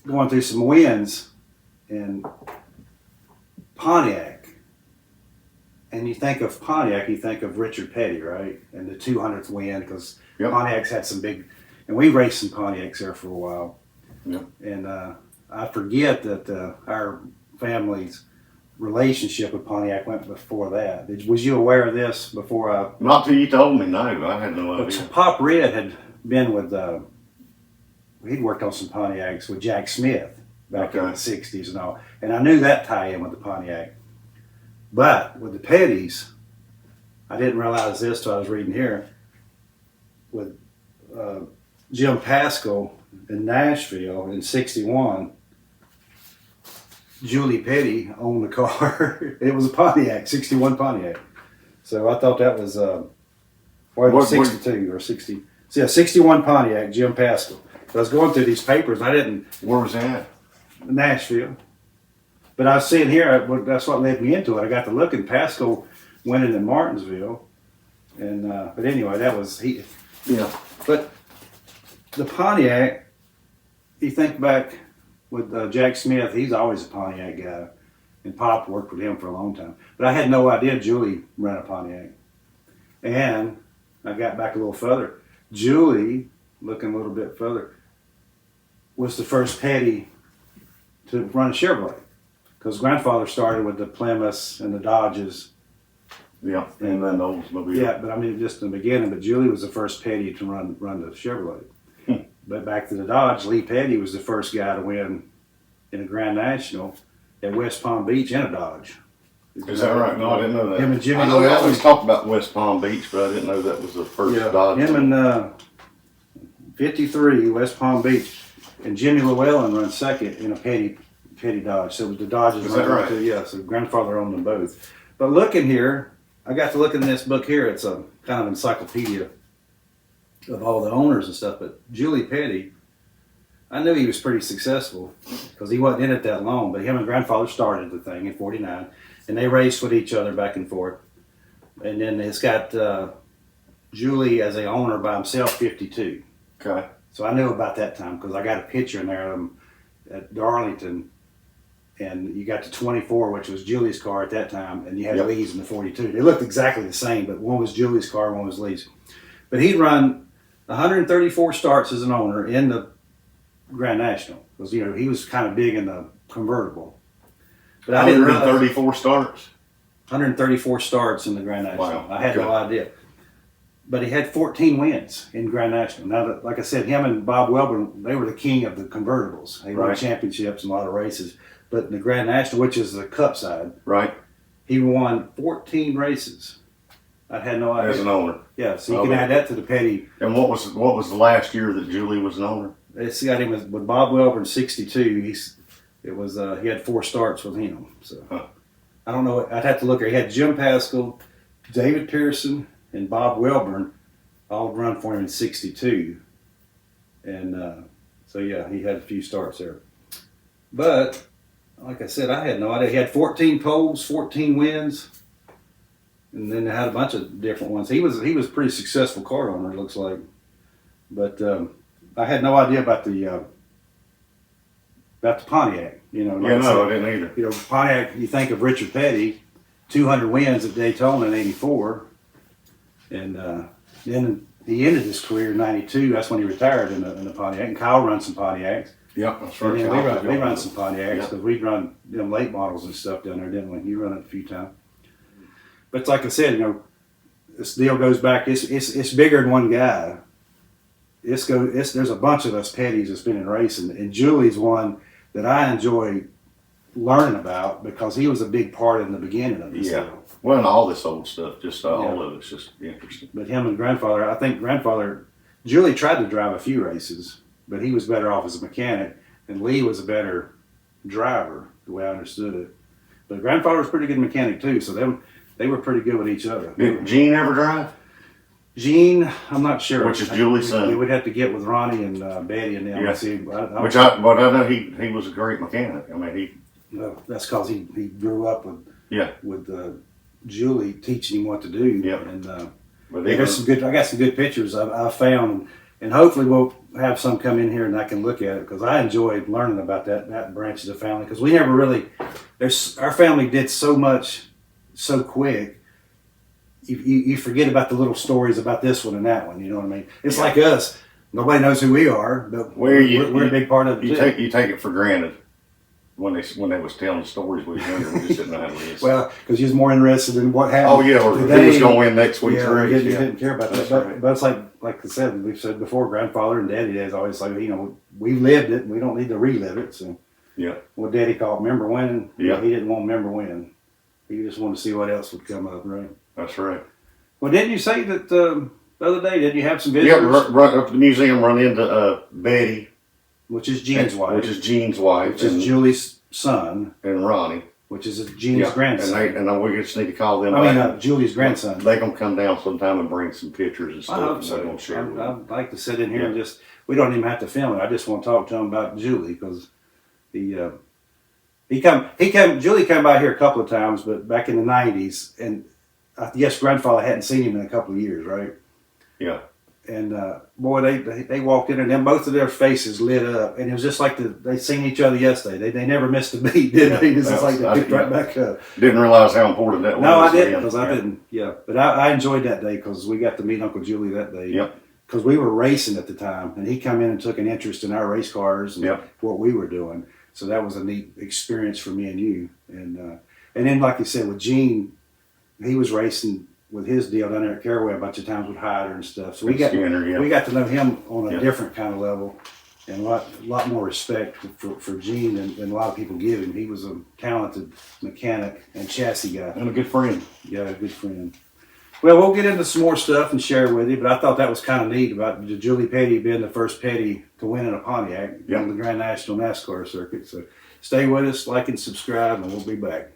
going through some wins in Pontiac. And you think of Pontiac, you think of Richard Petty, right? And the 200th win, because Pontiac's had some big, and we raced some Pontiacs there for a while. Yep. And I forget that our family's relationship with Pontiac went before that. Was you aware of this before I? Not till you told me, no. I had no idea. Pop Red had been with, he'd worked on some Pontiacs with Jack Smith back in the 60s and all. And I knew that tie in with the Pontiac. But with the Pettys, I didn't realize this till I was reading here. With Jim Pascal in Nashville in '61, Julie Petty owned the car. It was a Pontiac, '61 Pontiac. So I thought that was, it was 62 or 60. So yeah, '61 Pontiac, Jim Pascal. So I was going through these papers. I didn't. Where was that? Nashville. But I was seeing here, that's what led me into it. I got to look, and Pascal winning in Martinsville. And but anyway, that was he. Yeah. But the Pontiac, you think back with Jack Smith, he's always a Pontiac guy. And Pop worked with him for a long time. But I had no idea Julie ran a Pontiac. And I got back a little further. Julie, looking a little bit further, was the first Petty to run a Chevrolet. Because grandfather started with the Plymouths and the Dodges. Yeah, and then those Oldsmobile. Yeah, but I mean, just in the beginning. But Julie was the first Petty to run the Chevrolet. But back to the Dodge, Lee Petty was the first guy to win in a Grand National at West Palm Beach in a Dodge. Is that right? No, I didn't know that. Him and Jimmy I know we Llewellyn. always talked about West Palm Beach, but I didn't know that was the first Dodge. Him and 53, West Palm Beach. And Jimmy Llewellyn run second in a Petty Dodge. So it was the Dodges. Is that right? Yeah, so grandfather owned them both. But looking here, I got to look in this book here. It's a kind of encyclopedia of all the owners and stuff. But Julie Petty, I knew he was pretty successful because he wasn't in it that long. But him and grandfather started the thing in '49, and they raced with each other back and forth. And then it's got Julie as a owner by himself, 52. Okay. So I knew about that time because I got a picture in there of him at Darlington. And you got the 24, which was Julie's car at that time, and you had Lee's in the 42. They looked exactly the same, but one was Julie's car, one was Lee's. But he'd run 134 starts as an owner in the Grand National because he was kind of big in the convertible. But I didn't realize 134 starts. 134 starts in the Grand National. Wow. I had no idea. But he had 14 wins in Grand National. Now, like I said, him and Bob Welborn, they were the king of the convertibles. They won championships and a lot of races. But in the Grand National, which is the Cup side, he won 14 races. I had no idea. As an owner. Yeah, so you can add that to the Petty. And what was the last year that Julie was an owner? It's got him with Bob Welborn, 62. He had 4 starts with him. So I don't know. I'd have to look. He had Jim Pascal, David Pearson, and Bob Welborn all run for him in 62. And so yeah, he had a few starts there. But like I said, I had no idea. He had 14 poles, 14 wins, and then they had a bunch of different ones. He was a pretty successful car owner, it looks like. But I had no idea about the Pontiac. I didn't either. Pontiac. You think of Richard Petty, 200 wins at Daytona in '84, and then he ended his career in '92. That's when he retired in the Pontiac. And Kyle runs some Pontiacs. Yep, that's right. They run some Pontiacs because we run late models and stuff down there, didn't we? You run it a few times. But like I said, this deal goes back. It's bigger than one guy. There's a bunch of us Pettys that's been in racing, and Julie's one that I enjoy learning about because he was a big part in the beginning of this deal. Well, and all this old stuff, just all of it's just interesting. But him and grandfather, I think Julie tried to drive a few races, but he was better off as a mechanic, and Lee was a better driver, the way I understood it. But grandfather was a pretty good mechanic too, so they were pretty good with each other. Did Gene ever drive? Gene, I'm not sure. Which is Julie's son. We would have to get with Ronnie and Betty and them. Yeah. But I know he was a great mechanic. I mean, that's because he grew up with Julie teaching him what to do. Yeah. And I got some good pictures I found. and hopefully we'll have some come in here and I can look at it because I enjoyed learning about that branch of the family because we never really our family did so much so quick. You forget about the little stories about this one and that one. You know what I mean? It's like us. Nobody knows who we are, but we're a big part of it. You take it for granted when they was telling stories we was younger. We just didn't know how to listen. Well, because you was more interested in what happened. Oh yeah, or who was going to win next week's race. You didn't care about that. Right. But it's like I said, we've said before, grandfather and daddy days always like, we lived it and we don't need to relive it. So yeah, what daddy called remember winning. Yeah, he didn't want to remember winning. He just wanted to see what else would come up, right? That's right. Well, didn't you say that the other day? Did you have some visitors? Yeah, run up to the museum, run into Betty, which is Gene's wife. Which is Gene's wife. Which is Julie's son. And Ronnie. Which is Gene's grandson. And we just need to call them. Julie's grandson. They're going to come down sometime and bring some pictures and stuff. I hope so. I'd like to sit in here and just, we don't even have to film it. I just want to talk to him about Julie because Julie came by here a couple of times, but back in the 90s, and yes, grandfather hadn't seen him in a couple of years, right? Yeah. And boy, they walked in and then both of their faces lit up, and it was just like they seen each other yesterday. They never missed a beat, did they? It's just like they picked right back up. Didn't realize how important that was. No, I didn't because I didn't. Yeah, but I enjoyed that day because we got to meet Uncle Julie that day. Yep. Because we were racing at the time, and he come in and took an interest in our race cars and what we were doing. So that was a neat experience for me and you. And then, like you said, with Gene, he was racing with his deal down there at Caraway a bunch of times with Hyder and stuff. So we got to know him on a different kind of level and a lot more respect for Gene than a lot of people give him. He was a talented mechanic and chassis guy. And a good friend. Yeah, a good friend. Well, we'll get into some more stuff and share with you, but I thought that was kind of neat about Julie Petty being the first Petty to win in a Pontiac on the Grand National NASCAR circuit. So stay with us, like and subscribe, and we'll be back.